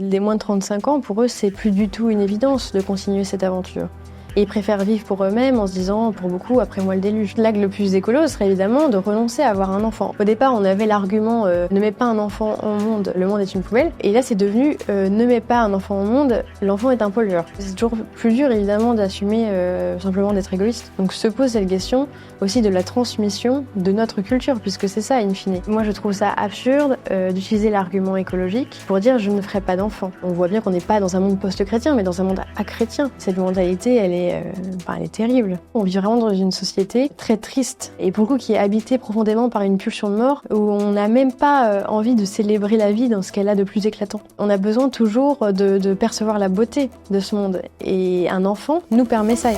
Les moins de 35 ans, pour eux, c'est plus du tout une évidence de continuer cette aventure. Et ils préfèrent vivre pour eux-mêmes en se disant, pour beaucoup, après moi le déluge. L'acte le plus écolo serait évidemment de renoncer à avoir un enfant. Au départ, on avait l'argument ne mets pas un enfant au monde, le monde est une poubelle. Et là, c'est devenu ne mets pas un enfant au monde, l'enfant est un pollueur. C'est toujours plus dur, évidemment, d'assumer simplement d'être égoïste. Donc se pose cette question aussi de la transmission de notre culture, puisque c'est ça, in fine. Moi, je trouve ça absurde d'utiliser l'argument écologique pour dire je ne ferai pas d'enfant. On voit bien qu'on n'est pas dans un monde post-chrétien, mais dans un monde achrétien. Cette mentalité, elle est terrible. On vit vraiment dans une société très triste et pour le coup qui est habitée profondément par une pulsion de mort où on n'a même pas envie de célébrer la vie dans ce qu'elle a de plus éclatant. On a besoin toujours de percevoir la beauté de ce monde et un enfant nous permet ça.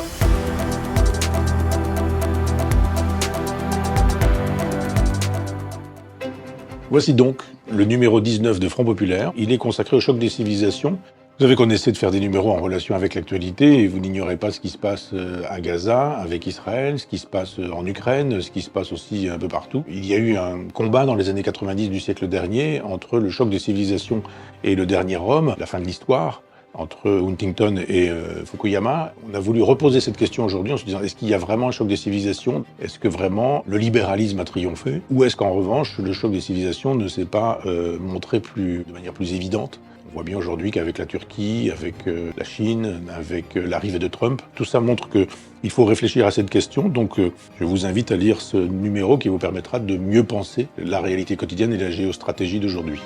Voici donc le numéro 19 de Front Populaire. Il est consacré au choc des civilisations. Vous savez qu'on essaie de faire des numéros en relation avec l'actualité et vous n'ignorez pas ce qui se passe à Gaza, avec Israël, ce qui se passe en Ukraine, ce qui se passe aussi un peu partout. Il y a eu un combat dans les années 90 du siècle dernier entre le choc des civilisations et le dernier homme, la fin de l'histoire, entre Huntington et Fukuyama. On a voulu reposer cette question aujourd'hui en se disant est-ce qu'il y a vraiment un choc des civilisations? Est-ce que vraiment le libéralisme a triomphé? Ou est-ce qu'en revanche le choc des civilisations ne s'est pas montré de manière plus évidente? On voit bien aujourd'hui qu'avec la Turquie, avec la Chine, avec l'arrivée de Trump, tout ça montre qu'il faut réfléchir à cette question. Donc je vous invite à lire ce numéro qui vous permettra de mieux penser la réalité quotidienne et la géostratégie d'aujourd'hui.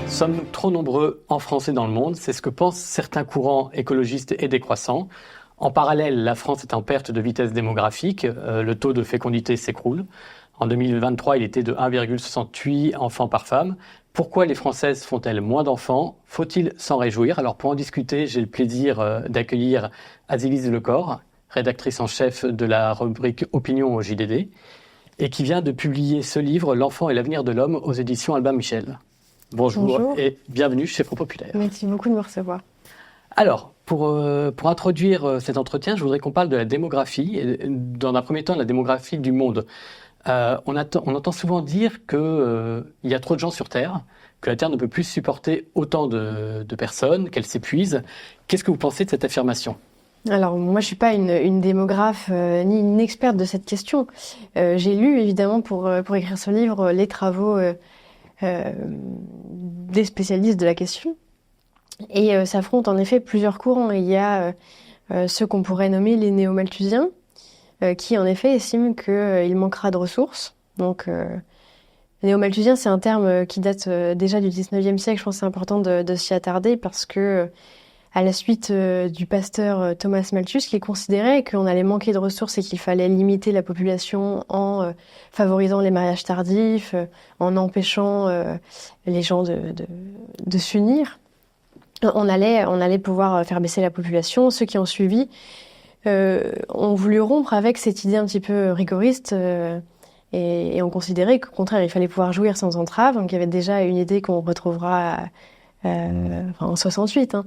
Sommes-nous trop nombreux en France et dans le monde? C'est ce que pensent certains courants écologistes et décroissants. En parallèle, la France est en perte de vitesse démographique. Le taux de fécondité s'écroule. En 2023, il était de 1,68 enfants par femme. Pourquoi les Françaises font-elles moins d'enfants? Faut-il s'en réjouir? Alors pour en discuter, j'ai le plaisir d'accueillir Azilise Lecor, rédactrice en chef de la rubrique Opinion au JDD, et qui vient de publier ce livre, L'enfant et l'avenir de l'homme, aux éditions Albin Michel. Bonjour et bienvenue chez Front Populaire. Merci beaucoup de me recevoir. Alors, pour introduire cet entretien, je voudrais qu'on parle de la démographie, et dans un premier temps, la démographie du monde. On entend souvent dire qu'il y a trop de gens sur Terre, que la Terre ne peut plus supporter autant de personnes, qu'elle s'épuise. Qu'est-ce que vous pensez de cette affirmation ? Alors, moi, je suis pas une démographe ni une experte de cette question. J'ai lu, évidemment, pour écrire ce livre, les travaux des spécialistes de la question. Et s'affrontent en effet plusieurs courants. Il y a ceux qu'on pourrait nommer les néo-malthusiens, qui en effet estiment qu'il manquera de ressources. Donc, néo-malthusien, c'est un terme qui date déjà du 19e siècle. Je pense que c'est important de s'y attarder parce que, à la suite du pasteur Thomas Malthus, qui considérait qu'on allait manquer de ressources et qu'il fallait limiter la population en favorisant les mariages tardifs, en empêchant les gens de s'unir, on allait pouvoir faire baisser la population. Ceux qui ont suivi ont voulu rompre avec cette idée un petit peu rigoriste et ont considéré qu'au contraire, il fallait pouvoir jouir sans entrave. Donc il y avait déjà une idée qu'on retrouvera en 68. Hein.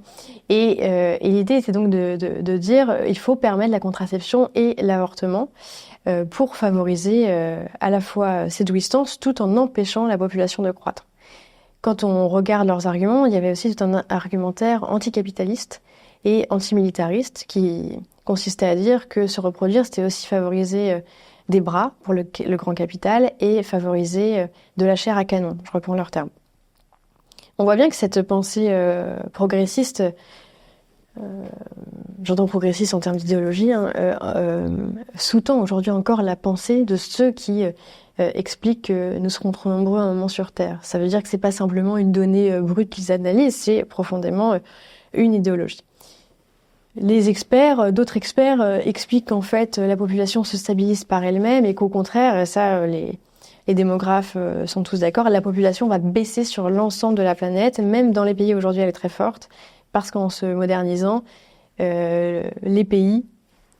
Et l'idée était donc de dire il faut permettre la contraception et l'avortement pour favoriser à la fois cette jouissance tout en empêchant la population de croître. Quand on regarde leurs arguments, il y avait aussi tout un argumentaire anticapitaliste et antimilitariste qui consistait à dire que se reproduire, c'était aussi favoriser des bras pour le grand capital et favoriser de la chair à canon. Je reprends leurs termes. On voit bien que cette pensée progressiste, j'entends progressiste en termes d'idéologie, sous-tend aujourd'hui encore la pensée de ceux qui expliquent que nous serons trop nombreux à un moment sur Terre. Ça veut dire que c'est pas simplement une donnée brute qu'ils analysent, c'est profondément une idéologie. D'autres experts expliquent qu'en fait la population se stabilise par elle-même et qu'au contraire, ça les démographes sont tous d'accord, la population va baisser sur l'ensemble de la planète, même dans les pays où aujourd'hui elle est très forte, parce qu'en se modernisant, les pays,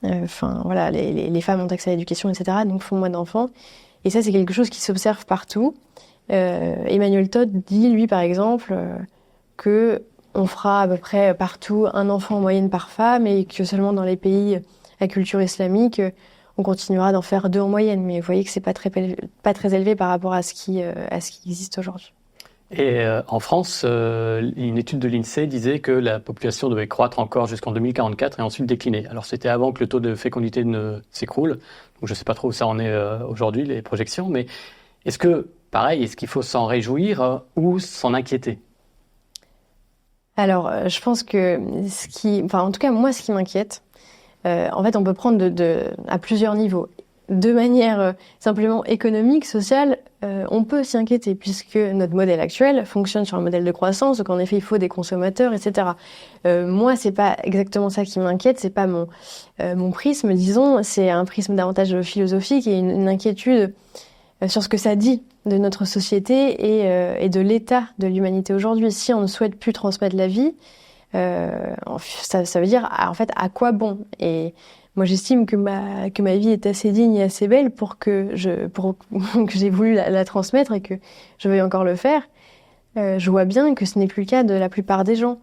les femmes ont accès à l'éducation, etc., donc font moins d'enfants. Et ça, c'est quelque chose qui s'observe partout. Emmanuel Todd dit, lui, par exemple, que on fera à peu près partout un enfant en moyenne par femme et que seulement dans les pays à culture islamique, on continuera d'en faire 2 en moyenne. Mais vous voyez que c'est pas très élevé par rapport à ce qui existe aujourd'hui. Et en France, une étude de l'INSEE disait que la population devait croître encore jusqu'en 2044 et ensuite décliner. Alors c'était avant que le taux de fécondité ne s'écroule, donc je ne sais pas trop où ça en est aujourd'hui, les projections, mais est-ce qu'il faut s'en réjouir ou s'en inquiéter? Alors, je pense que en tout cas, moi, ce qui m'inquiète, en fait, on peut prendre à plusieurs niveaux. De manière simplement économique, sociale, on peut s'y inquiéter puisque notre modèle actuel fonctionne sur un modèle de croissance, donc en effet, il faut des consommateurs, etc. Moi, c'est pas exactement ça qui m'inquiète, c'est pas mon prisme, disons, c'est un prisme davantage philosophique et une inquiétude sur ce que ça dit de notre société et de l'état de l'humanité aujourd'hui. Si on ne souhaite plus transmettre la vie, ça veut dire en fait à quoi bon? Et moi, j'estime que ma vie est assez digne et assez belle pour que j'ai voulu la transmettre et que je veuille encore le faire. Je vois bien que ce n'est plus le cas de la plupart des gens.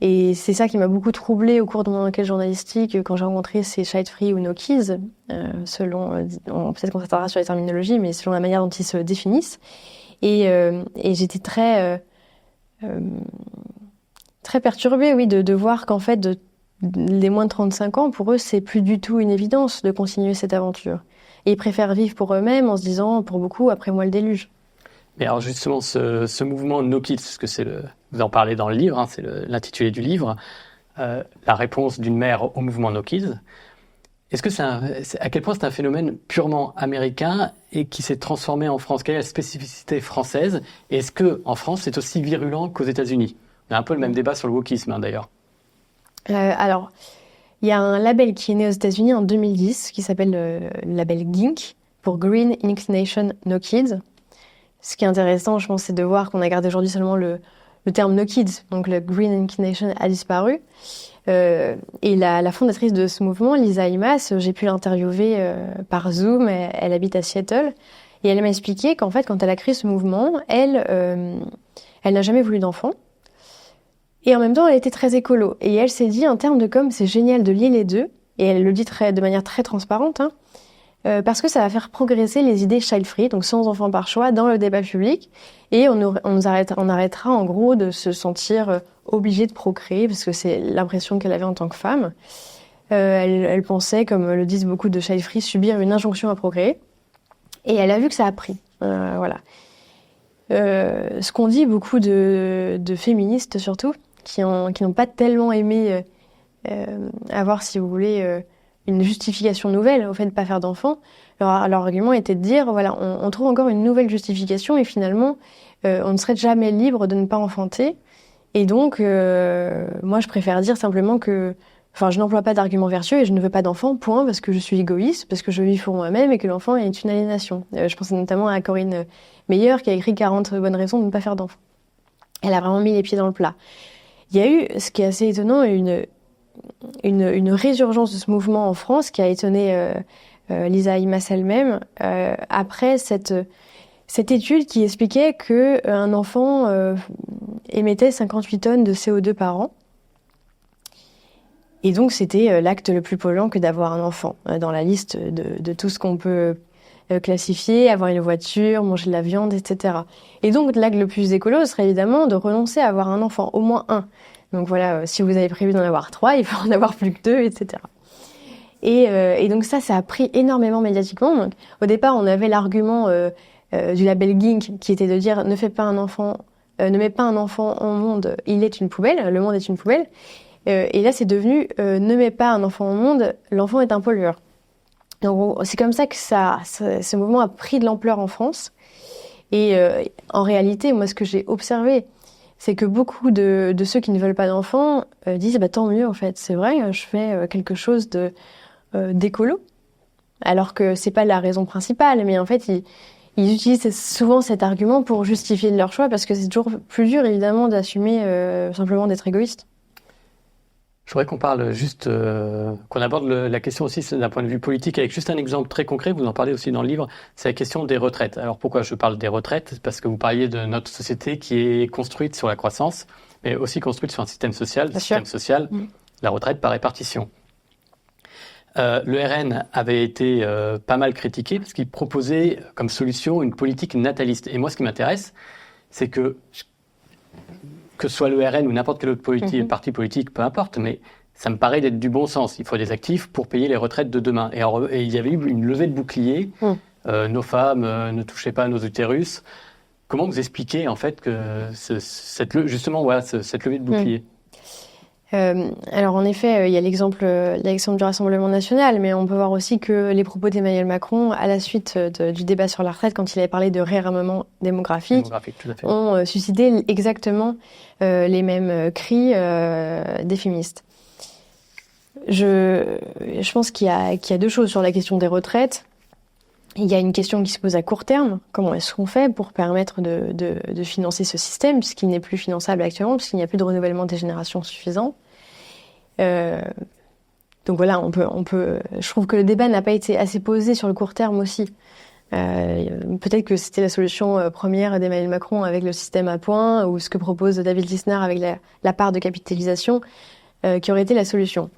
Et c'est ça qui m'a beaucoup troublée au cours de mon enquête journalistique quand j'ai rencontré ces child free ou no kids, peut-être qu'on s'attardera sur les terminologies, mais selon la manière dont ils se définissent. Et j'étais très perturbée, oui, de voir qu'en fait, les moins de 35 ans, pour eux, c'est plus du tout une évidence de continuer cette aventure. Et ils préfèrent vivre pour eux-mêmes en se disant, pour beaucoup, après moi le déluge. Mais alors justement, ce mouvement No Kids, parce que vous en parlez dans le livre, c'est l'intitulé du livre, la réponse d'une mère au mouvement No Kids. Est-ce que à quel point c'est un phénomène purement américain et qui s'est transformé en France? Quelle est la spécificité française? Et est-ce que en France c'est aussi virulent qu'aux États-Unis? On a un peu le même débat sur le wokisme, d'ailleurs. Alors, il y a un label qui est né aux États-Unis en 2010 qui s'appelle le label GINK pour Green Inclination No Kids. Ce qui est intéressant, je pense, c'est de voir qu'on a gardé aujourd'hui seulement le terme No Kids, donc le Green Inclination a disparu. Et la fondatrice de ce mouvement, Lisa Imas, j'ai pu l'interviewer par Zoom, elle habite à Seattle, et elle m'a expliqué qu'en fait, quand elle a créé ce mouvement, elle n'a jamais voulu d'enfant. Et en même temps, elle était très écolo. Et elle s'est dit, en termes de com, c'est génial de lier les deux. Et elle le dit de manière très transparente, parce que ça va faire progresser les idées child-free, donc sans enfants par choix, dans le débat public. Et on arrêtera en gros de se sentir obligé de procréer, parce que c'est l'impression qu'elle avait en tant que femme. Elle pensait, comme le disent beaucoup de child-free, subir une injonction à procréer. Et elle a vu que ça a pris. Voilà. Ce qu'on dit beaucoup de féministes surtout, qui n'ont pas tellement aimé avoir, si vous voulez, une justification nouvelle au fait de ne pas faire d'enfants. Leur argument était de dire, voilà, on trouve encore une nouvelle justification et finalement, on ne serait jamais libre de ne pas enfanter. Et donc, moi, je préfère dire simplement que, je n'emploie pas d'argument vertueux et je ne veux pas d'enfant, point, parce que je suis égoïste, parce que je vis pour moi-même et que l'enfant est une aliénation. Je pense notamment à Corinne Meyer qui a écrit 40 bonnes raisons de ne pas faire d'enfant. Elle a vraiment mis les pieds dans le plat. Il y a eu, ce qui est assez étonnant, une résurgence de ce mouvement en France qui a étonné Lisa Imas elle-même après cette étude qui expliquait qu'un enfant émettait 58 tonnes de CO2 par an. Et donc c'était l'acte le plus polluant que d'avoir un enfant dans la liste de tout ce qu'on peut classifier, avoir une voiture, manger de la viande, etc. Et donc l'acte le plus écolo serait évidemment de renoncer à avoir un enfant, au moins un. Donc voilà, si vous avez prévu d'en avoir 3, il faut en avoir plus que 2, etc. Et donc ça a pris énormément médiatiquement. Donc, au départ, on avait l'argument du label GINK qui était de dire ne mets pas un enfant au monde, il est une poubelle, le monde est une poubelle. Et là, c'est devenu ne mets pas un enfant au monde, l'enfant est un pollueur. Donc c'est comme ça que ce mouvement a pris de l'ampleur en France. Et en réalité, moi, ce que j'ai observé, c'est que beaucoup de ceux qui ne veulent pas d'enfants disent tant mieux en fait, c'est vrai, je fais quelque chose d'écolo, alors que c'est pas la raison principale, mais en fait ils utilisent souvent cet argument pour justifier leur choix parce que c'est toujours plus dur évidemment d'assumer simplement d'être égoïste. Je voudrais qu'on parle juste, qu'on aborde la question aussi d'un point de vue politique avec juste un exemple très concret, vous en parlez aussi dans le livre, c'est la question des retraites. Alors pourquoi je parle des retraites? Parce que vous parliez de notre société qui est construite sur la croissance, mais aussi construite sur un système social. Le système social, la retraite par répartition. Le RN avait été pas mal critiqué parce qu'il proposait comme solution une politique nataliste. Et moi, ce qui m'intéresse, c'est que ce soit le RN ou n'importe quel autre parti politique, peu importe, mais ça me paraît d'être du bon sens. Il faut des actifs pour payer les retraites de demain. Et il y avait eu une levée de bouclier. Nos femmes ne touchaient pas à nos utérus. Comment vous expliquez en fait que cette levée de bouclier? Alors en effet, il y a l'exemple du Rassemblement national, mais on peut voir aussi que les propos d'Emmanuel Macron, à la suite du débat sur la retraite, quand il avait parlé de réarmement démographique, tout à fait. ont suscité exactement les mêmes cris des féministes. Je pense qu'il y a deux choses sur la question des retraites. Il y a une question qui se pose à court terme. Comment est-ce qu'on fait pour permettre de financer ce système, puisqu'il n'est plus finançable actuellement, puisqu'il n'y a plus de renouvellement des générations suffisant. Donc voilà, je trouve que le débat n'a pas été assez posé sur le court terme aussi. Peut-être que c'était la solution première d'Emmanuel Macron avec le système à points, ou ce que propose David Lisnard avec la part de capitalisation, qui aurait été la solution.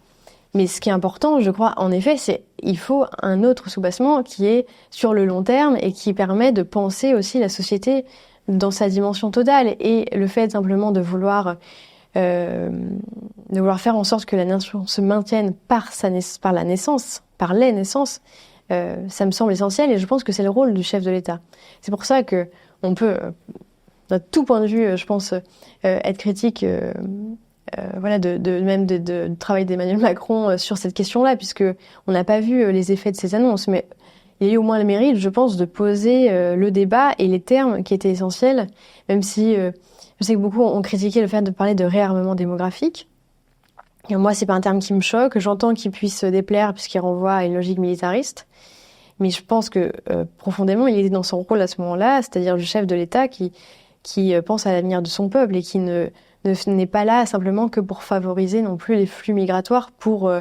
Mais ce qui est important, je crois, en effet, c'est il faut un autre soubassement qui est sur le long terme et qui permet de penser aussi la société dans sa dimension totale. Et le fait simplement de vouloir faire en sorte que la nation se maintienne par les naissances, ça me semble essentiel et je pense que c'est le rôle du chef de l'État. C'est pour ça que on peut, de tout point de vue, je pense, être critique. Du travail d'Emmanuel Macron sur cette question-là, puisque on n'a pas vu les effets de ces annonces, mais il y a eu au moins le mérite, je pense, de poser le débat et les termes qui étaient essentiels, même si je sais que beaucoup ont critiqué le fait de parler de réarmement démographique. Et moi, c'est pas un terme qui me choque. J'entends qu'il puisse déplaire puisqu'il renvoie à une logique militariste, mais je pense que profondément, il était dans son rôle à ce moment-là, c'est-à-dire le chef de l'État qui pense à l'avenir de son peuple et qui n'est pas là simplement que pour favoriser non plus les flux migratoires pour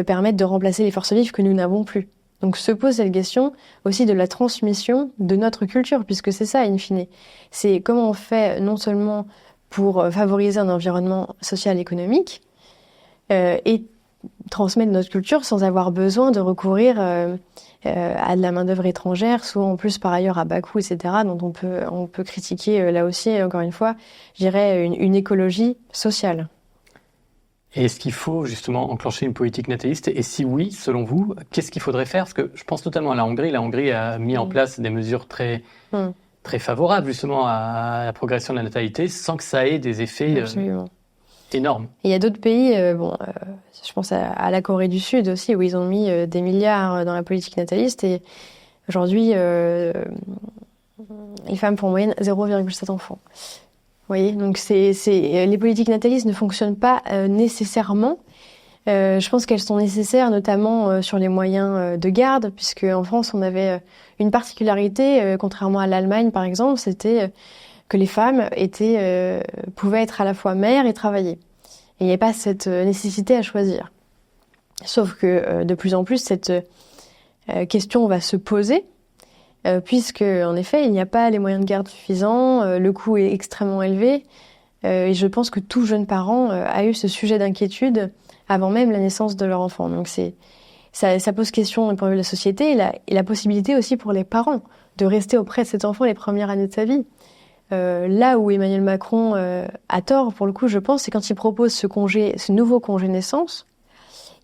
permettre de remplacer les forces vives que nous n'avons plus. Donc se pose cette question aussi de la transmission de notre culture, puisque c'est ça, in fine. C'est comment on fait non seulement pour favoriser un environnement social et économique et transmettre notre culture sans avoir besoin de recourir à de la main-d'œuvre étrangère, souvent en plus par ailleurs à bas coût, etc., dont on peut critiquer là aussi, encore une fois, je dirais une écologie sociale. Et est-ce qu'il faut justement enclencher une politique nataliste? Et si oui, selon vous, qu'est-ce qu'il faudrait faire? Parce que je pense notamment à la Hongrie. La Hongrie a mis en place des mesures très favorables justement à la progression de la natalité, sans que ça ait des effets énormes. Et il y a d'autres pays, je pense à la Corée du Sud aussi, où ils ont mis des milliards dans la politique nataliste. Et aujourd'hui, les femmes font en moyenne 0,7 enfants. Vous voyez, donc les politiques natalistes ne fonctionnent pas nécessairement. Je pense qu'elles sont nécessaires, notamment sur les moyens de garde, puisque en France, on avait une particularité, contrairement à l'Allemagne par exemple, c'était que les femmes pouvaient être à la fois mères et travailler. Et il n'y avait pas cette nécessité à choisir. Sauf que de plus en plus, cette question va se poser, puisque en effet, il n'y a pas les moyens de garde suffisants, le coût est extrêmement élevé, et je pense que tout jeune parent a eu ce sujet d'inquiétude avant même la naissance de leur enfant. Donc ça pose question du point de vue de la société et la possibilité aussi pour les parents de rester auprès de cet enfant les premières années de sa vie. Là où Emmanuel Macron a tort, pour le coup, je pense, c'est quand il propose ce nouveau congé naissance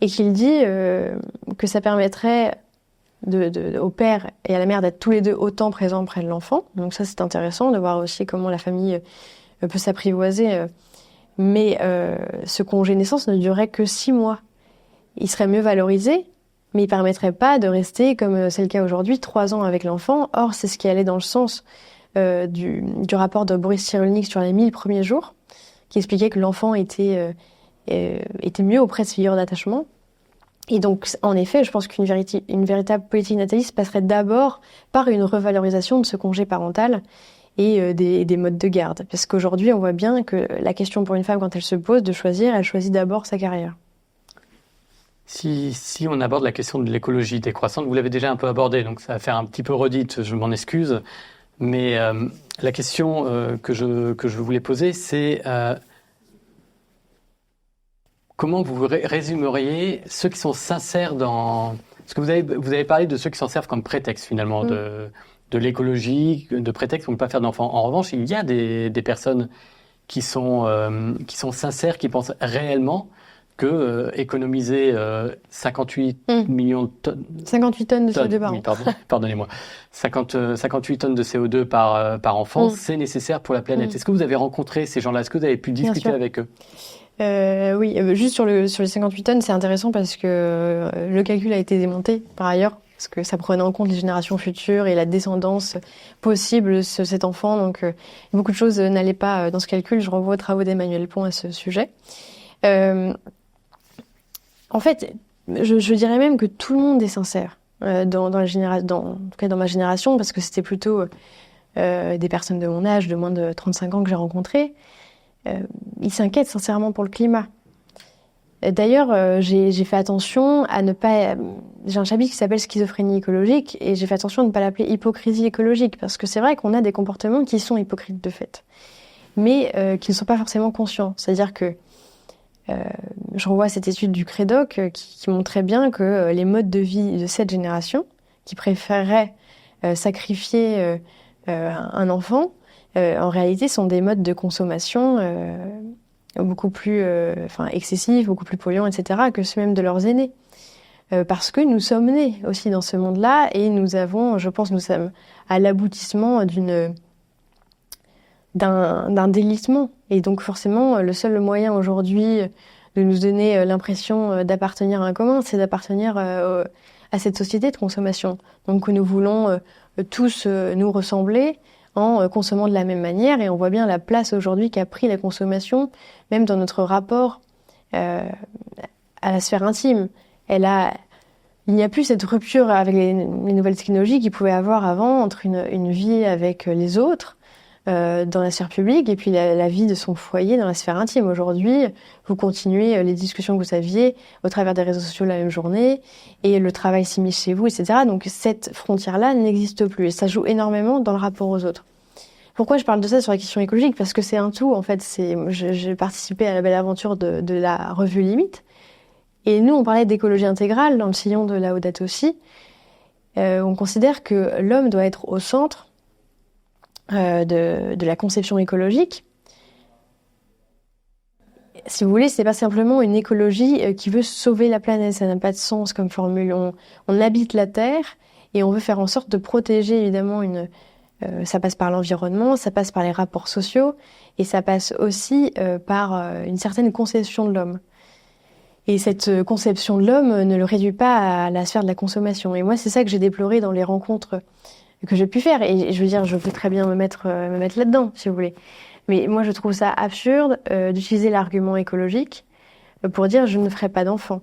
et qu'il dit que ça permettrait au père et à la mère d'être tous les deux autant présents près de l'enfant. Donc ça, c'est intéressant de voir aussi comment la famille peut s'apprivoiser. Mais ce congé naissance ne durerait que 6 mois. Il serait mieux valorisé, mais il permettrait pas de rester, comme c'est le cas aujourd'hui, 3 ans avec l'enfant. Or, c'est ce qui allait dans le sens du rapport de Boris Cyrulnik sur les 1000 premiers jours, qui expliquait que l'enfant était mieux auprès de ses figures d'attachement. Et donc, en effet, je pense qu'une véritable politique nataliste passerait d'abord par une revalorisation de ce congé parental et des modes de garde. Parce qu'aujourd'hui, on voit bien que la question pour une femme, quand elle se pose de choisir, elle choisit d'abord sa carrière. Si on aborde la question de l'écologie décroissante, vous l'avez déjà un peu abordée, donc ça va faire un petit peu redite, je m'en excuse. Mais la question que je voulais poser, c'est comment vous résumeriez ceux qui sont sincères dans... Parce que vous avez parlé de ceux qui s'en servent comme prétexte finalement de l'écologie, de prétexte pour ne pas faire d'enfants. En revanche, il y a des personnes qui sont sincères, qui pensent réellement que économiser 58 millions de tonnes... 58 tonnes de CO2 par an. Oui, pardonnez-moi. 58 tonnes de CO2 par enfant, c'est nécessaire pour la planète. Est-ce que vous avez rencontré ces gens-là? Est-ce que vous avez pu discuter avec eux? Oui, juste sur les 58 tonnes, c'est intéressant parce que le calcul a été démonté par ailleurs, parce que ça prenait en compte les générations futures et la descendance possible de cet enfant. Donc, beaucoup de choses n'allaient pas dans ce calcul. Je renvoie aux travaux d'Emmanuel Pont à ce sujet. En fait, je dirais même que tout le monde est sincère dans la en tout cas dans ma génération, parce que c'était plutôt des personnes de mon âge, de moins de 35 ans que j'ai rencontrées. Ils s'inquiètent sincèrement pour le climat. D'ailleurs, j'ai fait attention à ne pas... J'ai un chapitre qui s'appelle schizophrénie écologique et j'ai fait attention à ne pas l'appeler hypocrisie écologique, parce que c'est vrai qu'on a des comportements qui sont hypocrites de fait, mais qui ne sont pas forcément conscients. C'est-à-dire que je renvoie à cette étude du Crédoc qui montrait bien que les modes de vie de cette génération, qui préféraient sacrifier un enfant, en réalité sont des modes de consommation beaucoup plus excessifs, beaucoup plus polluants, etc., que ceux même de leurs aînés. Parce que nous sommes nés aussi dans ce monde-là et nous sommes à l'aboutissement d'un délitement. Et donc forcément, le seul moyen aujourd'hui de nous donner l'impression d'appartenir à un commun, c'est d'appartenir à cette société de consommation. Donc nous voulons tous nous ressembler en consommant de la même manière, et on voit bien la place aujourd'hui qu'a pris la consommation, même dans notre rapport à la sphère intime. Il n'y a plus cette rupture avec les nouvelles technologies qu'il pouvait avoir avant entre une vie avec les autres dans la sphère publique et puis la vie de son foyer dans la sphère intime. Aujourd'hui, vous continuez les discussions que vous aviez au travers des réseaux sociaux la même journée et le travail s'immisce chez vous, etc. Donc cette frontière-là n'existe plus et ça joue énormément dans le rapport aux autres. Pourquoi je parle de ça sur la question écologique? Parce que c'est un tout, en fait. J'ai participé à la belle aventure de la revue Limite. Et nous, on parlait d'écologie intégrale dans le sillon de Laudato Si. On considère que l'homme doit être au centre de la conception écologique. Si vous voulez, c'est pas simplement une écologie qui veut sauver la planète. Ça n'a pas de sens comme formule. On habite la Terre et on veut faire en sorte de protéger, évidemment, ça passe par l'environnement, ça passe par les rapports sociaux et ça passe aussi par une certaine conception de l'homme. Et cette conception de l'homme ne le réduit pas à la sphère de la consommation. Et moi, c'est ça que j'ai déploré dans les rencontres que j'ai pu faire. Et je veux dire, je peux très bien me mettre là-dedans, si vous voulez. Mais moi, je trouve ça absurde d'utiliser l'argument écologique pour dire je ne ferai pas d'enfants.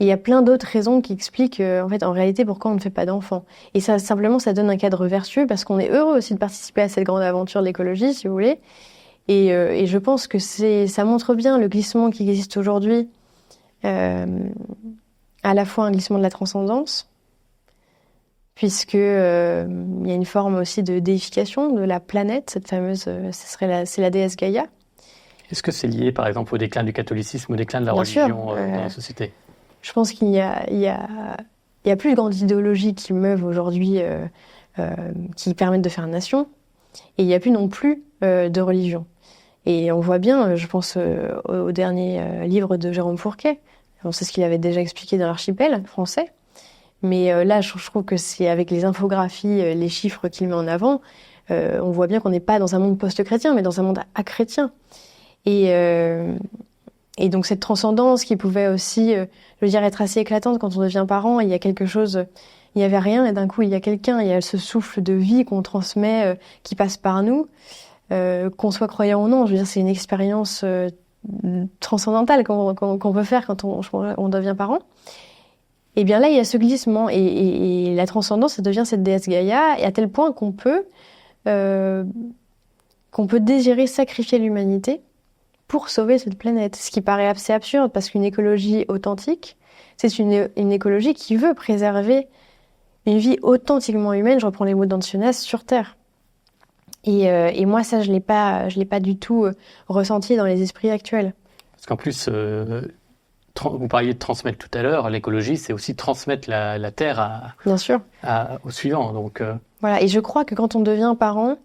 Et il y a plein d'autres raisons qui expliquent, en réalité, pourquoi on ne fait pas d'enfants. Et ça, simplement, ça donne un cadre vertueux parce qu'on est heureux aussi de participer à cette grande aventure de l'écologie, si vous voulez. Et je pense que ça montre bien le glissement qui existe aujourd'hui, à la fois un glissement de la transcendance, puisque il y a une forme aussi de déification de la planète, cette fameuse, c'est la déesse Gaïa. Est-ce que c'est lié, par exemple, au déclin du catholicisme, au déclin de la religion dans la société? Je pense qu'il y a plus de grandes idéologies qui meuvent aujourd'hui, qui permettent de faire nation, et il n'y a plus non plus de religion. Et on voit bien, je pense au dernier livre de Jérôme Fourquet, c'est ce qu'il avait déjà expliqué dans l'Archipel français, mais là je trouve que c'est avec les infographies, les chiffres qu'il met en avant, on voit bien qu'on n'est pas dans un monde post-chrétien, mais dans un monde achrétien. Et donc cette transcendance qui pouvait aussi, je veux dire, être assez éclatante quand on devient parent, il y a quelque chose, il n'y avait rien et d'un coup il y a quelqu'un, il y a ce souffle de vie qu'on transmet, qui passe par nous, qu'on soit croyant ou non. Je veux dire, c'est une expérience transcendantale qu'on peut faire quand on devient parent. Et bien là, il y a ce glissement et la transcendance, ça devient cette déesse Gaïa, et à tel point qu'on peut désirer sacrifier l'humanité pour sauver cette planète. Ce qui paraît assez absurde, parce qu'une écologie authentique, c'est une écologie qui veut préserver une vie authentiquement humaine, je reprends les mots d'Ancionas, sur Terre. Et moi, ça, je l'ai pas du tout ressenti dans les esprits actuels. Parce qu'en plus, vous parliez de transmettre tout à l'heure, l'écologie, c'est aussi transmettre la terre Bien sûr. au suivant. Donc, Voilà. Et je crois que quand on devient parent,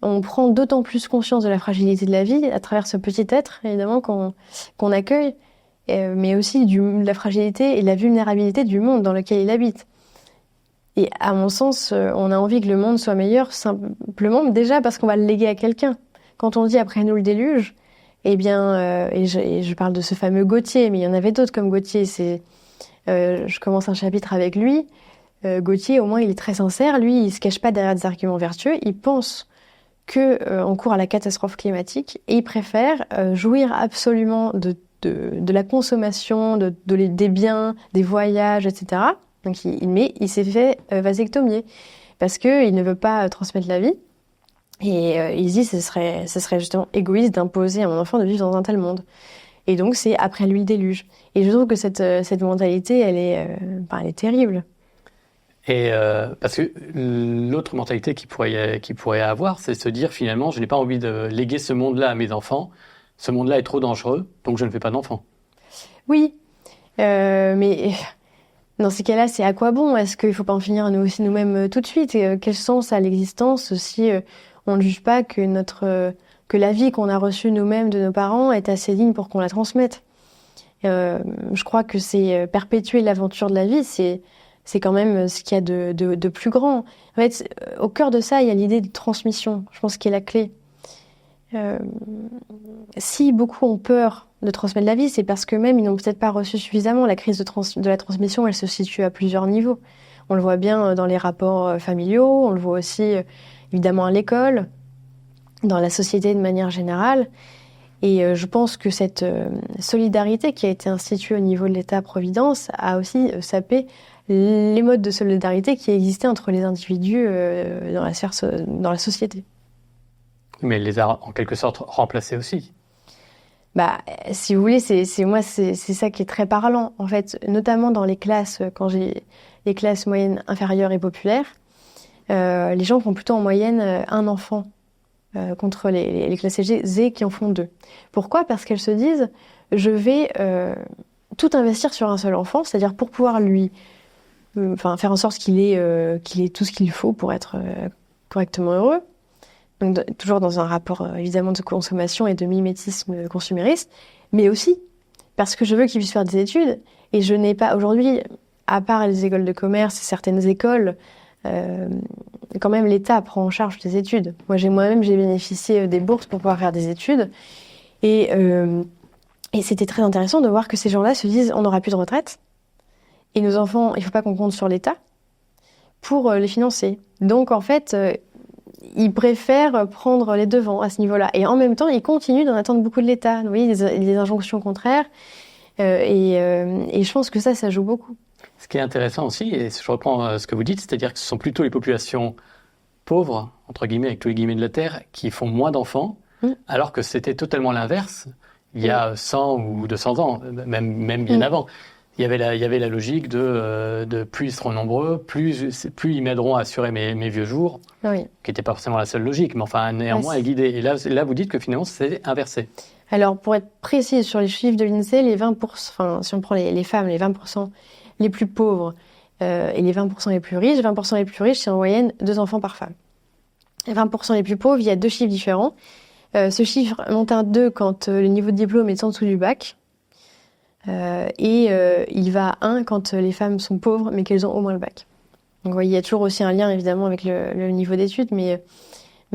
on prend d'autant plus conscience de la fragilité de la vie à travers ce petit être, évidemment, qu'on accueille, mais aussi de la fragilité et de la vulnérabilité du monde dans lequel il habite. Et à mon sens, on a envie que le monde soit meilleur simplement déjà parce qu'on va le léguer à quelqu'un. Quand on dit après nous le déluge, eh bien, et je parle de ce fameux Gauthier, mais il y en avait d'autres comme Gauthier. Je commence un chapitre avec lui. Gauthier, au moins, il est très sincère. Lui, il se cache pas derrière des arguments vertueux. Il pense on court à la catastrophe climatique et il préfère jouir absolument de la consommation, des biens, des voyages, etc. Donc il s'est fait vasectomier parce qu'il ne veut pas transmettre la vie. Et il se dit ce serait justement égoïste d'imposer à mon enfant de vivre dans un tel monde. Et donc c'est après lui le déluge. Et je trouve que cette mentalité, elle est terrible. Et parce que l'autre mentalité qu'il pourrait avoir, c'est se dire finalement, je n'ai pas envie de léguer ce monde-là à mes enfants. Ce monde-là est trop dangereux, donc je ne fais pas d'enfants. Oui, mais dans ces cas-là, c'est à quoi bon? Est-ce qu'il ne faut pas en finir nous aussi nous-mêmes tout de suite? Et, quel sens a l'existence si on ne juge pas que la vie qu'on a reçue nous-mêmes de nos parents est assez digne pour qu'on la transmette? Je crois que c'est perpétuer l'aventure de la vie, c'est quand même ce qu'il y a de plus grand. En fait, au cœur de ça, il y a l'idée de transmission. Je pense qu'elle est la clé. Si beaucoup ont peur de transmettre la vie, c'est parce qu'eux-mêmes, ils n'ont peut-être pas reçu suffisamment. La crise de la transmission, elle se situe à plusieurs niveaux. On le voit bien dans les rapports familiaux, on le voit aussi évidemment à l'école, dans la société de manière générale. Et je pense que cette solidarité qui a été instituée au niveau de l'État-providence a aussi sapé les modes de solidarité qui existaient entre les individus dans la société. Mais elle les a en quelque sorte remplacés aussi. Si vous voulez, c'est ça qui est très parlant. En fait, notamment dans les classes, quand j'ai les classes moyennes, inférieures et populaires, les gens font plutôt en moyenne un enfant contre les classes aisées qui en font 2. Pourquoi? Parce qu'elles se disent, je vais tout investir sur un seul enfant, c'est-à-dire pour pouvoir lui faire en sorte qu'il ait tout ce qu'il faut pour être correctement heureux. Donc, toujours dans un rapport évidemment de consommation et de mimétisme consumériste, mais aussi parce que je veux qu'il puisse faire des études. Et je n'ai pas aujourd'hui, à part les écoles de commerce et certaines écoles, quand même l'État prend en charge des études. Moi-même, j'ai bénéficié des bourses pour pouvoir faire des études. Et c'était très intéressant de voir que ces gens-là se disent on n'aura plus de retraite. Et nos enfants, il ne faut pas qu'on compte sur l'État pour les financer. Donc en fait, ils préfèrent prendre les devants à ce niveau-là. Et en même temps, ils continuent d'en attendre beaucoup de l'État. Vous voyez, des injonctions contraires. Et je pense que ça joue beaucoup. Ce qui est intéressant aussi, et je reprends ce que vous dites, c'est-à-dire que ce sont plutôt les populations pauvres, entre guillemets, avec tous les guillemets de la Terre, qui font moins d'enfants, alors que c'était totalement l'inverse il y a 100 ou 200 ans, même bien avant. Il y avait la logique de plus ils seront nombreux, plus ils m'aideront à assurer mes vieux jours, qui n'était pas forcément la seule logique, mais enfin néanmoins à guider. Et là, vous dites que finalement c'est inversé. Alors pour être précis sur les chiffres de l'INSEE, les 20%, si on prend les femmes, les 20% les plus pauvres et les 20% les plus riches, 20% les plus riches, c'est en moyenne 2 enfants par femme. Les 20% les plus pauvres, il y a 2 chiffres différents. Ce chiffre monte à 2 quand le niveau de diplôme est en dessous du bac. Il va à 1 quand les femmes sont pauvres mais qu'elles ont au moins le bac. Donc vous voyez, il y a toujours aussi un lien évidemment avec le niveau d'études, mais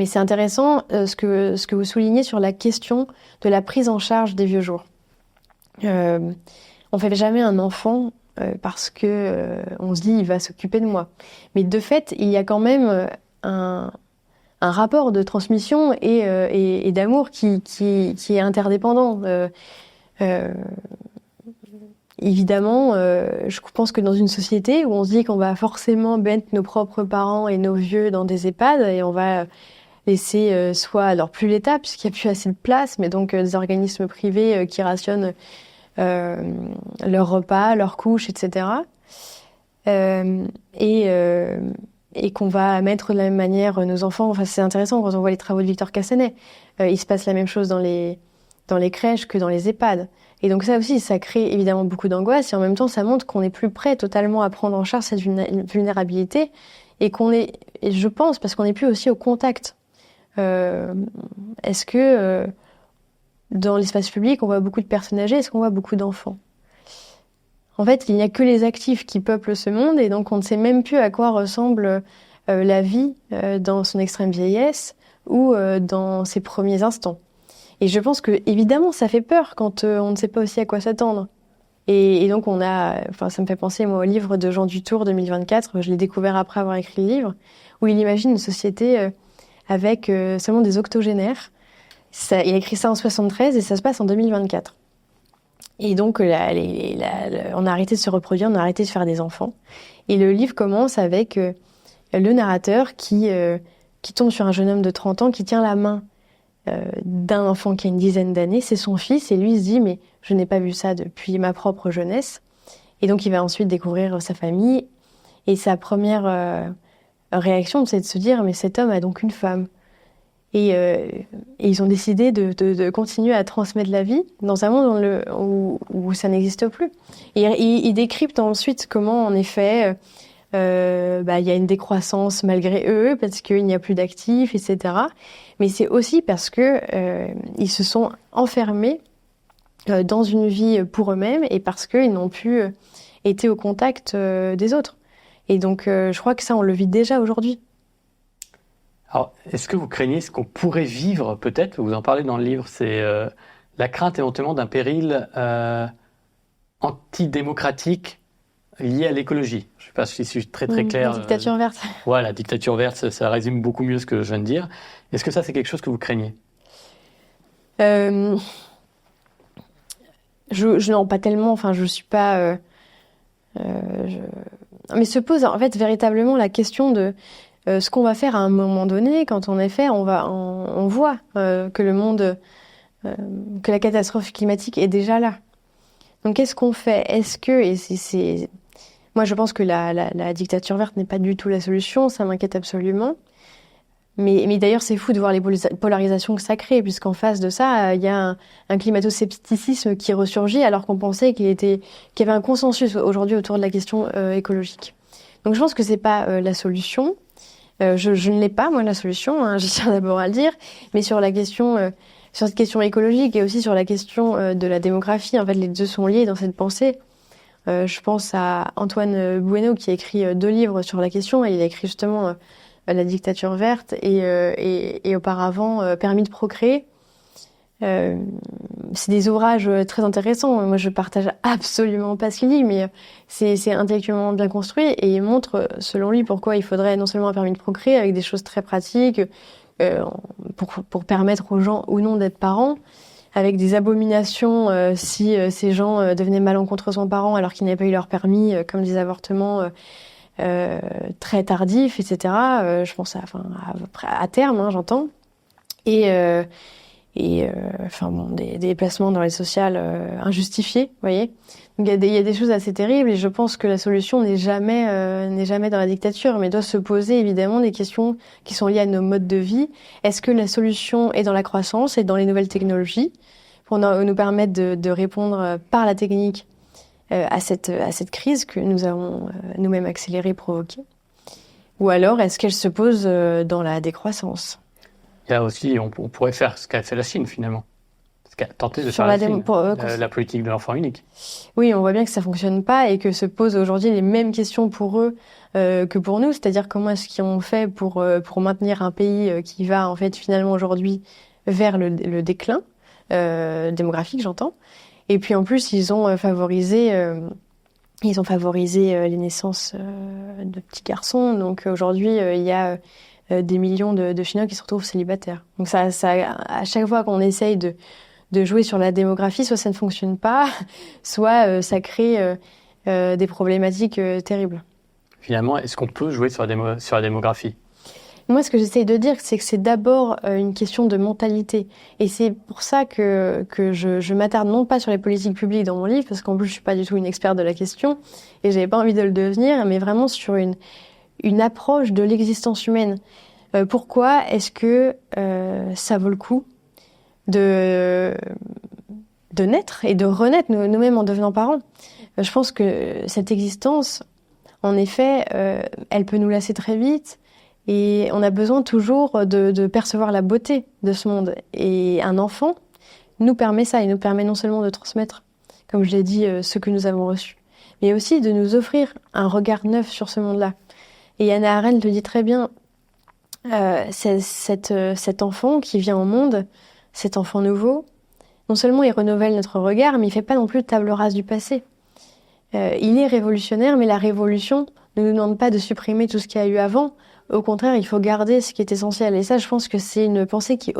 c'est intéressant ce que vous soulignez sur la question de la prise en charge des vieux jours. On fait jamais un enfant parce que on se dit il va s'occuper de moi. Mais de fait, il y a quand même un rapport de transmission et d'amour qui est interdépendant. Évidemment, je pense que dans une société où on se dit qu'on va forcément mettre nos propres parents et nos vieux dans des EHPAD et on va laisser alors plus l'État puisqu'il n'y a plus assez de place, mais donc des organismes privés qui rationnent leurs repas, leurs couches, etc. Et qu'on va mettre de la même manière nos enfants. Enfin, c'est intéressant quand on voit les travaux de Victor Cassanet. Il se passe la même chose dans les dans les crèches que dans les EHPAD. Et donc ça aussi, ça crée évidemment beaucoup d'angoisse et en même temps, ça montre qu'on n'est plus prêt totalement à prendre en charge cette vulnérabilité et et je pense, parce qu'on n'est plus aussi au contact. Est-ce que dans l'espace public, on voit beaucoup de personnes âgées, est-ce qu'on voit beaucoup d'enfants? En fait, il n'y a que les actifs qui peuplent ce monde et donc on ne sait même plus à quoi ressemble la vie dans son extrême vieillesse ou dans ses premiers instants. Et je pense que, évidemment, ça fait peur quand on ne sait pas aussi à quoi s'attendre. Et donc, ça me fait penser, moi, au livre de Jean Dutour, 2024. Je l'ai découvert après avoir écrit le livre, où il imagine une société avec seulement des octogénaires. Il a écrit ça en 73 et ça se passe en 2024. Et donc, on a arrêté de se reproduire, on a arrêté de faire des enfants. Et le livre commence avec le narrateur qui tombe sur un jeune homme de 30 ans qui tient la main d'un enfant qui a une dizaine d'années, c'est son fils, et lui il se dit mais je n'ai pas vu ça depuis ma propre jeunesse. Et donc il va ensuite découvrir sa famille, et sa première réaction c'est de se dire mais cet homme a donc une femme. Et ils ont décidé de continuer à transmettre la vie dans un monde où ça n'existe plus. Et ils décryptent ensuite comment en effet il y a une décroissance malgré eux, parce qu'il n'y a plus d'actifs, etc. Mais c'est aussi parce que ils se sont enfermés dans une vie pour eux-mêmes et parce qu'ils n'ont plus été au contact des autres. Et donc, je crois que ça, on le vit déjà aujourd'hui. Alors, est-ce que vous craignez ce qu'on pourrait vivre, peut-être, vous en parlez dans le livre, c'est la crainte éventuellement d'un péril antidémocratique lié à l'écologie. Je ne sais pas si je suis très clair. La dictature verte. Voilà, la dictature verte, ça résume beaucoup mieux ce que je viens de dire. Est-ce que ça, c'est quelque chose que vous craignez? Non, pas tellement. Enfin, je suis pas. Mais se pose en fait véritablement la question de ce qu'on va faire à un moment donné, quand en effet on voit que le monde, que la catastrophe climatique est déjà là. Donc qu'est-ce qu'on fait? Est-ce que moi je pense que la dictature verte n'est pas du tout la solution, ça m'inquiète absolument. Mais d'ailleurs c'est fou de voir les polarisations que ça crée, puisqu'en face de ça il y a un climato-scepticisme qui ressurgit alors qu'on pensait qu'il y avait un consensus aujourd'hui autour de la question écologique. Donc je pense que c'est pas la solution. Je ne l'ai pas, moi, la solution, hein, je tiens d'abord à le dire, mais sur cette question écologique et aussi sur la question de la démographie, en fait, les deux sont liés dans cette pensée. Je pense à Antoine Bueno qui a écrit 2 livres sur la question, et il a écrit justement La dictature verte et auparavant Permis de procréer. C'est des ouvrages très intéressants. Moi, je partage absolument pas ce qu'il dit, mais c'est intellectuellement bien construit et il montre, selon lui, pourquoi il faudrait non seulement un permis de procréer avec des choses très pratiques pour permettre aux gens ou non d'être parents, avec des abominations si ces gens devenaient malencontreusement parents alors qu'ils n'avaient pas eu leur permis, comme des avortements très tardifs, etc. Je pense à terme, hein, j'entends. Des placements dans les sociales injustifiés, vous voyez. Donc il y a des choses assez terribles et je pense que la solution n'est jamais dans la dictature, mais doit se poser évidemment des questions qui sont liées à nos modes de vie. Est-ce que la solution est dans la croissance et dans les nouvelles technologies pour nous permettre de répondre par la technique à cette crise que nous avons nous-mêmes accélérée, provoquée? Ou alors est-ce qu'elle se pose dans la décroissance? Il y a aussi, on pourrait faire ce qu'a fait la Chine, finalement. Ce qu'a tenté de faire la Chine, la politique de l'enfant unique. Oui, on voit bien que ça fonctionne pas et que se posent aujourd'hui les mêmes questions pour eux que pour nous. C'est-à-dire comment est-ce qu'ils ont fait pour maintenir un pays qui va, en fait, finalement, aujourd'hui, vers le déclin démographique, j'entends. Et puis, en plus, ils ont favorisé les naissances de petits garçons. Donc, aujourd'hui, il y a des millions de Chinois qui se retrouvent célibataires. Donc ça, à chaque fois qu'on essaye de jouer sur la démographie, soit ça ne fonctionne pas, soit ça crée des problématiques terribles. Finalement, est-ce qu'on peut jouer sur la démographie? Moi, ce que j'essaye de dire, c'est que c'est d'abord une question de mentalité. Et c'est pour ça que je m'attarde non pas sur les politiques publiques dans mon livre, parce qu'en plus, je suis pas du tout une experte de la question, et j'avais pas envie de le devenir, mais vraiment sur une approche de l'existence humaine. Pourquoi est-ce que ça vaut le coup de naître et de renaître nous-mêmes en devenant parents. Je pense que cette existence, en effet, elle peut nous lasser très vite et on a besoin toujours de percevoir la beauté de ce monde. Et un enfant nous permet ça, il nous permet non seulement de transmettre, comme je l'ai dit, ce que nous avons reçu, mais aussi de nous offrir un regard neuf sur ce monde-là. Et Hannah Arendt le dit très bien, cet enfant qui vient au monde, cet enfant nouveau, non seulement il renouvelle notre regard, mais il fait pas non plus table rase du passé. Il est révolutionnaire, mais la révolution ne nous demande pas de supprimer tout ce qu'il y a eu avant. Au contraire, il faut garder ce qui est essentiel. Et ça, je pense que c'est une pensée qui est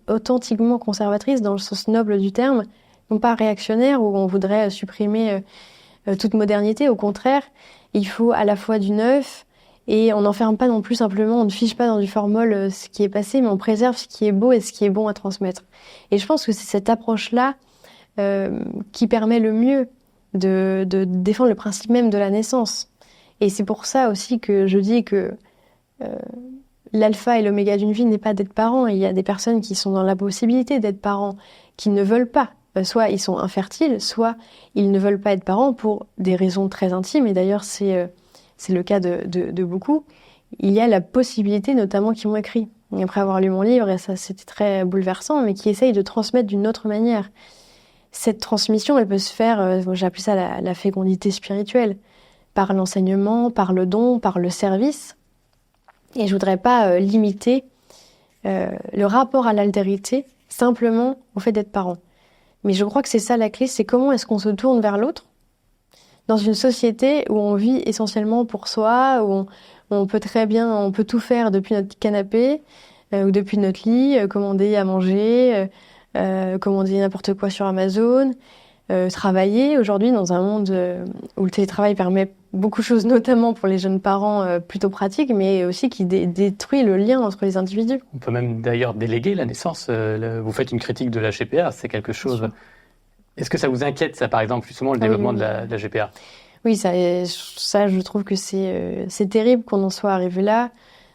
authentiquement conservatrice dans le sens noble du terme, non pas réactionnaire où on voudrait supprimer toute modernité. Au contraire, il faut à la fois du neuf et on n'enferme pas non plus simplement, on ne fiche pas dans du formol ce qui est passé, mais on préserve ce qui est beau et ce qui est bon à transmettre. Et je pense que c'est cette approche-là qui permet le mieux de défendre le principe même de la naissance. Et c'est pour ça aussi que je dis que l'alpha et l'oméga d'une vie n'est pas d'être parent. Il y a des personnes qui sont dans la possibilité d'être parents, qui ne veulent pas. Soit ils sont infertiles, soit ils ne veulent pas être parents pour des raisons très intimes. Et d'ailleurs, c'est le cas de beaucoup. Il y a la possibilité, notamment, qui m'ont écrit, après avoir lu mon livre, et ça c'était très bouleversant, mais qui essayent de transmettre d'une autre manière. Cette transmission, elle peut se faire, j'ai appelé ça la fécondité spirituelle, par l'enseignement, par le don, par le service. Et je voudrais pas limiter le rapport à l'altérité simplement au fait d'être parent. Mais je crois que c'est ça la clé, c'est comment est-ce qu'on se tourne vers l'autre dans une société où on vit essentiellement pour soi, où on peut on peut tout faire depuis notre canapé ou depuis notre lit, commander à manger, commander n'importe quoi sur Amazon, travailler aujourd'hui dans un monde où le télétravail permet beaucoup de choses, notamment pour les jeunes parents plutôt pratiques, mais aussi qui détruit le lien entre les individus. On peut même d'ailleurs déléguer la naissance. Vous faites une critique de la GPA, c'est quelque chose... Est-ce que ça vous inquiète, ça, par exemple, justement, le développement de la GPA ? Oui, ça, je trouve que c'est terrible qu'on en soit arrivé là.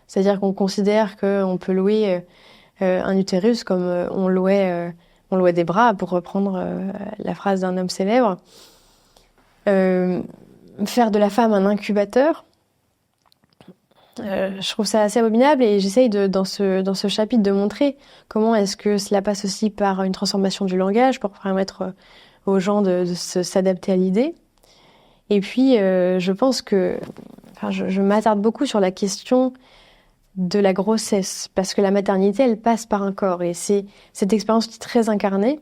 C'est-à-dire qu'on considère qu'on peut louer un utérus comme on louait des bras, pour reprendre la phrase d'un homme célèbre. Faire de la femme un incubateur, je trouve ça assez abominable et j'essaye dans ce chapitre de montrer comment est-ce que cela passe aussi par une transformation du langage pour permettre aux gens de s'adapter à l'idée. Et puis, je pense que... je m'attarde beaucoup sur la question de la grossesse, parce que la maternité, elle passe par un corps. Et c'est cette expérience qui est très incarnée,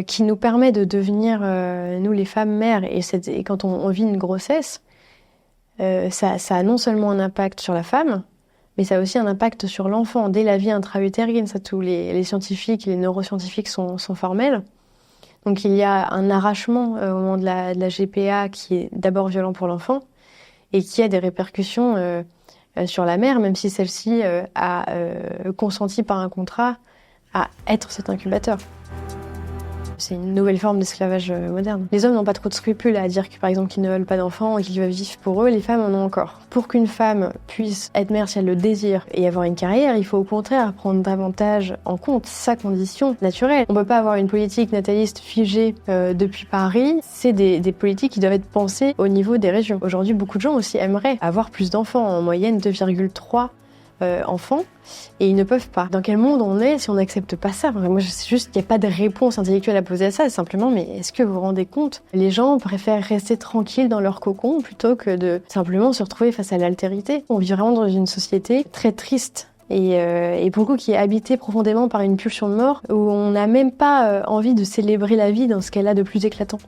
qui nous permet de devenir, nous les femmes, mères. Et quand on vit une grossesse, ça a non seulement un impact sur la femme, mais ça a aussi un impact sur l'enfant. Dès la vie intra-utérine, ça, tous les scientifiques et les neuroscientifiques sont formels. Donc il y a un arrachement au moment de la GPA qui est d'abord violent pour l'enfant et qui a des répercussions sur la mère, même si celle-ci a consenti par un contrat à être cet incubateur. C'est une nouvelle forme d'esclavage moderne. Les hommes n'ont pas trop de scrupules à dire que, par exemple, qu'ils ne veulent pas d'enfants et qu'ils veulent vivre pour eux. Les femmes en ont encore. Pour qu'une femme puisse être mère si elle le désire et avoir une carrière, il faut au contraire prendre davantage en compte sa condition naturelle. On ne peut pas avoir une politique nataliste figée depuis Paris. C'est des politiques qui doivent être pensées au niveau des régions. Aujourd'hui, beaucoup de gens aussi aimeraient avoir plus d'enfants. En moyenne, 2,3 enfants, et ils ne peuvent pas. Dans quel monde on est si on n'accepte pas ça? Moi, je sais juste qu'il n'y a pas de réponse intellectuelle à poser à ça, simplement, mais est-ce que vous vous rendez compte? Les gens préfèrent rester tranquilles dans leur cocon plutôt que de simplement se retrouver face à l'altérité. On vit vraiment dans une société très triste et pour le coup qui est habitée profondément par une pulsion de mort où on n'a même pas envie de célébrer la vie dans ce qu'elle a de plus éclatant.